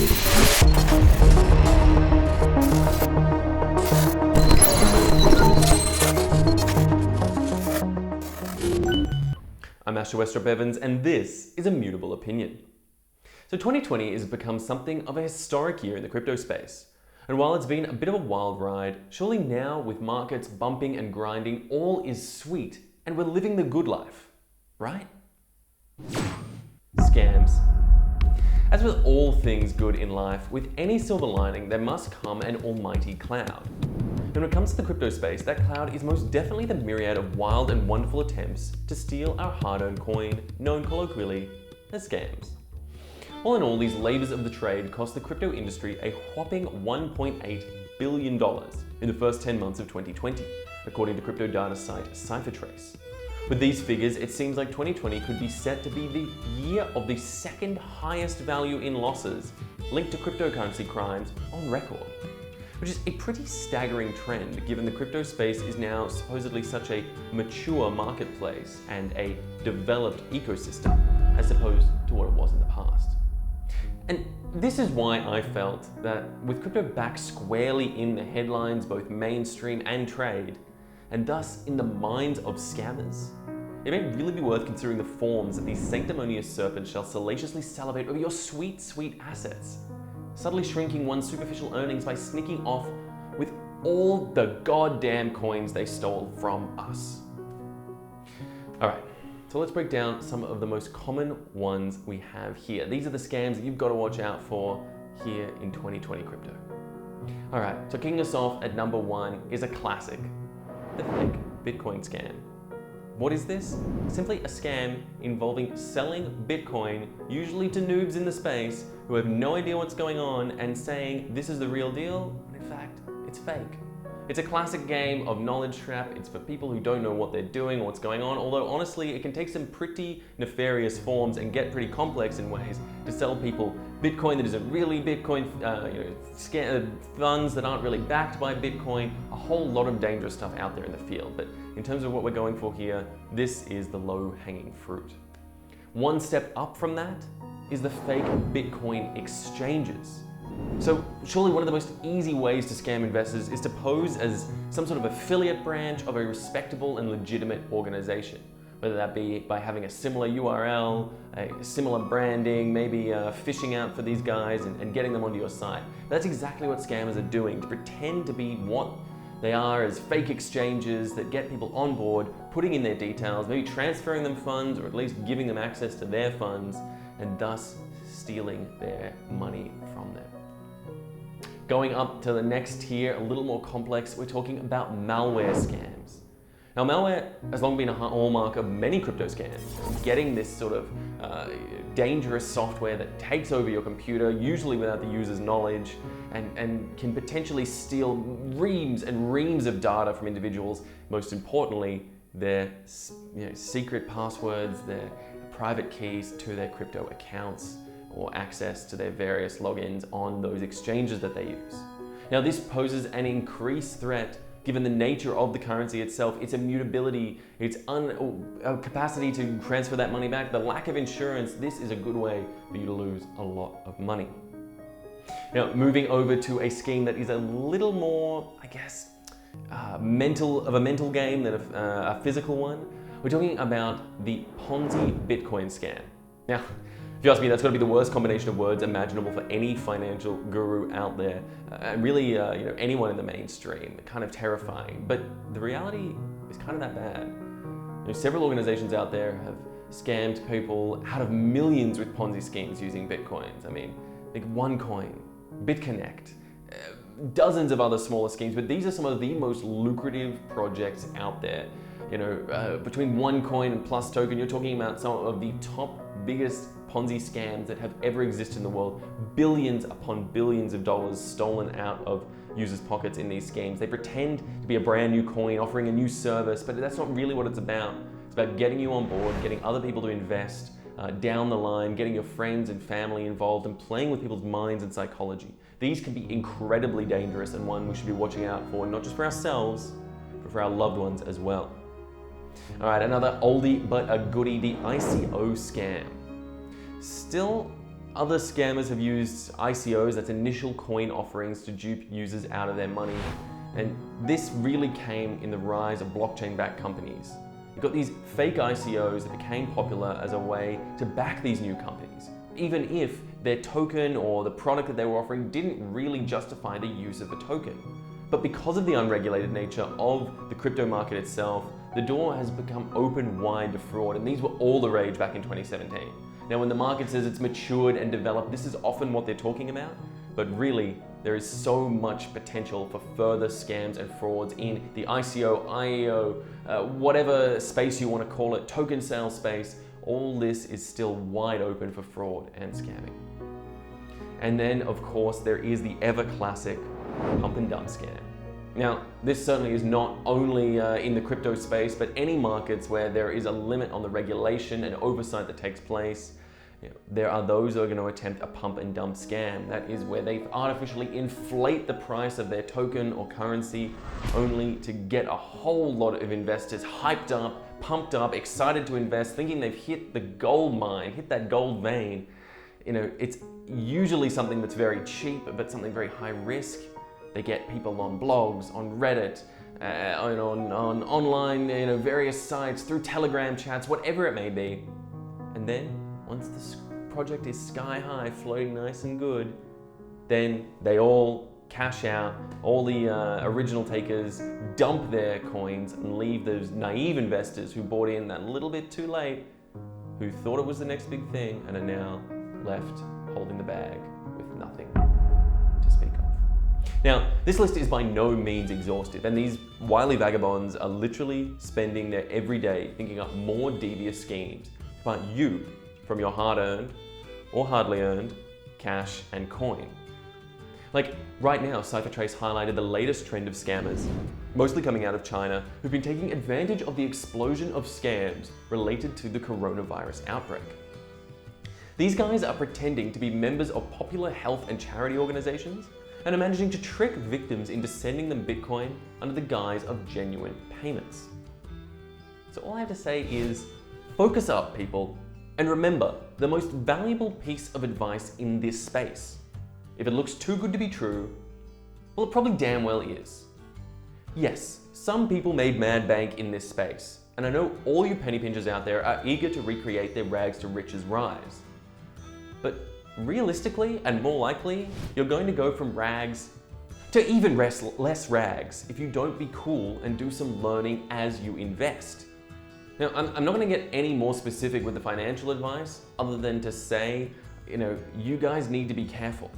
I'm Asher Westropp-Evans, and this is Immutable Opinion. So 2020 has become something of a historic year in the crypto space. And while it's been a bit of a wild ride, surely now with markets bumping and grinding, all is sweet and we're living the good life, right? Scams. As with all things good in life, with any silver lining, there must come an almighty cloud. And when it comes to the crypto space, that cloud is most definitely the myriad of wild and wonderful attempts to steal our hard-earned coin, known colloquially as scams. All in all, these labors of the trade cost the crypto industry a whopping $1.8 billion in the first 10 months of 2020, according to crypto data site CipherTrace. With these figures, it seems like 2020 could be set to be the year of the second highest value in losses linked to cryptocurrency crimes on record, which is a pretty staggering trend given the crypto space is now supposedly such a mature marketplace and a developed ecosystem as opposed to what it was in the past. And this is why I felt that with crypto back squarely in the headlines, both mainstream and trade, and thus in the minds of scammers, it may really be worth considering the forms that these sanctimonious serpents shall salaciously salivate over your sweet, sweet assets, subtly shrinking one's superficial earnings by sneaking off with all the goddamn coins they stole from us. All right, so let's break down some of the most common ones we have here. These are the scams that you've got to watch out for here in 2020 crypto. All right, so kicking us off at number one is a classic, the fake Bitcoin scam. What is this? Simply a scam involving selling Bitcoin, usually to noobs in the space who have no idea what's going on and saying this is the real deal, when in fact, it's fake. It's a classic game of knowledge trap. It's for people who don't know what they're doing or what's going on, although honestly, it can take some pretty nefarious forms and get pretty complex in ways to sell people Bitcoin that isn't really Bitcoin, funds that aren't really backed by Bitcoin, a whole lot of dangerous stuff out there in the field. But in terms of what we're going for here, this is the low-hanging fruit. One step up from that is the fake Bitcoin exchanges. So surely one of the most easy ways to scam investors is to pose as some sort of affiliate branch of a respectable and legitimate organization, whether that be by having a similar URL, a similar branding, maybe fishing out for these guys and getting them onto your site. That's exactly what scammers are doing, to pretend to be what they are as fake exchanges that get people on board, putting in their details, maybe transferring them funds or at least giving them access to their funds and thus stealing their money from them. Going up to the next tier, a little more complex, we're talking about malware scams. Now, malware has long been a hallmark of many crypto scams, getting this sort of dangerous software that takes over your computer, usually without the user's knowledge, and can potentially steal reams and reams of data from individuals, most importantly, their secret passwords, their private keys to their crypto accounts, or access to their various logins on those exchanges that they use. Now, this poses an increased threat given the nature of the currency itself, its immutability, its capacity to transfer that money back, the lack of insurance. This is a good way for you to lose a lot of money. Now, moving over to a scheme that is a little more, I guess, mental game than a physical one. We're talking about the Ponzi Bitcoin scam. Now, if you ask me, that's got to be the worst combination of words imaginable for any financial guru out there, and really, anyone in the mainstream. Kind of terrifying, but the reality is kind of that bad. Several organizations out there have scammed people out of millions with Ponzi schemes using Bitcoins. I mean, like OneCoin, BitConnect, dozens of other smaller schemes, but these are some of the most lucrative projects out there. Between OneCoin and Plus Token, you're talking about some of the top biggest Ponzi scams that have ever existed in the world. Billions upon billions of dollars stolen out of users' pockets in these schemes. They pretend to be a brand new coin, offering a new service, but that's not really what it's about. It's about getting you on board, getting other people to invest down the line, getting your friends and family involved, and playing with people's minds and psychology. These can be incredibly dangerous and one we should be watching out for, not just for ourselves, but for our loved ones as well. All right, another oldie but a goodie, the ICO scam. Still Other scammers have used ICOs, that's initial coin offerings, to dupe users out of their money. And this really came in the rise of blockchain-backed companies. You've got these fake ICOs that became popular as a way to back these new companies, even if their token or the product that they were offering didn't really justify the use of the token. But because of the unregulated nature of the crypto market itself, the door has become open wide to fraud, and these were all the rage back in 2017. Now, when the market says it's matured and developed, this is often what they're talking about, but really, there is so much potential for further scams and frauds in the ICO, IEO, whatever space you want to call it, token sale space. All this is still wide open for fraud and scamming. And then, of course, there is the ever classic pump and dump scam. Now, this certainly is not only in the crypto space, but any markets where there is a limit on the regulation and oversight that takes place. There are those who are going to attempt a pump and dump scam. That is where they artificially inflate the price of their token or currency only to get a whole lot of investors hyped up, pumped up, excited to invest, thinking they've hit the gold mine, hit that gold vein. It's usually something that's very cheap, but something very high risk. They get people on blogs, on Reddit, on online, various sites, through Telegram chats, whatever it may be. And then, once the project is sky high, floating nice and good, then they all cash out. All the original takers dump their coins and leave those naive investors who bought in that little bit too late, who thought it was the next big thing, and are now left holding the bag with nothing to speak of. Now, this list is by no means exhaustive, and these wily vagabonds are literally spending their every day thinking up more devious schemes to buy you from your hard-earned or hardly earned cash and coin. Like right now, CipherTrace highlighted the latest trend of scammers, mostly coming out of China, who've been taking advantage of the explosion of scams related to the coronavirus outbreak. These guys are pretending to be members of popular health and charity organizations and are managing to trick victims into sending them Bitcoin under the guise of genuine payments. So all I have to say is, focus up, people, and remember the most valuable piece of advice in this space. If it looks too good to be true, well, it probably damn well is. Yes, some people made mad bank in this space, and I know all you penny pinchers out there are eager to recreate their rags to riches rise. But realistically, and more likely, you're going to go from rags to even less rags if you don't be cool and do some learning as you invest. Now, I'm not going to get any more specific with the financial advice other than to say, you guys need to be careful.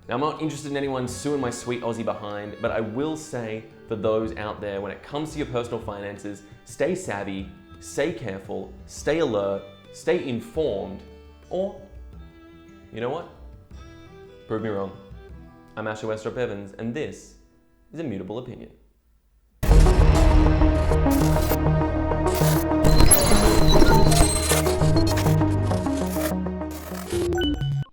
Now, I'm not interested in anyone suing my sweet Aussie behind, but I will say for those out there, when it comes to your personal finances, stay savvy, stay careful, stay alert, stay informed, or, you know what? Prove me wrong. I'm Asher Westropp-Evans, and this is Immutable Opinion.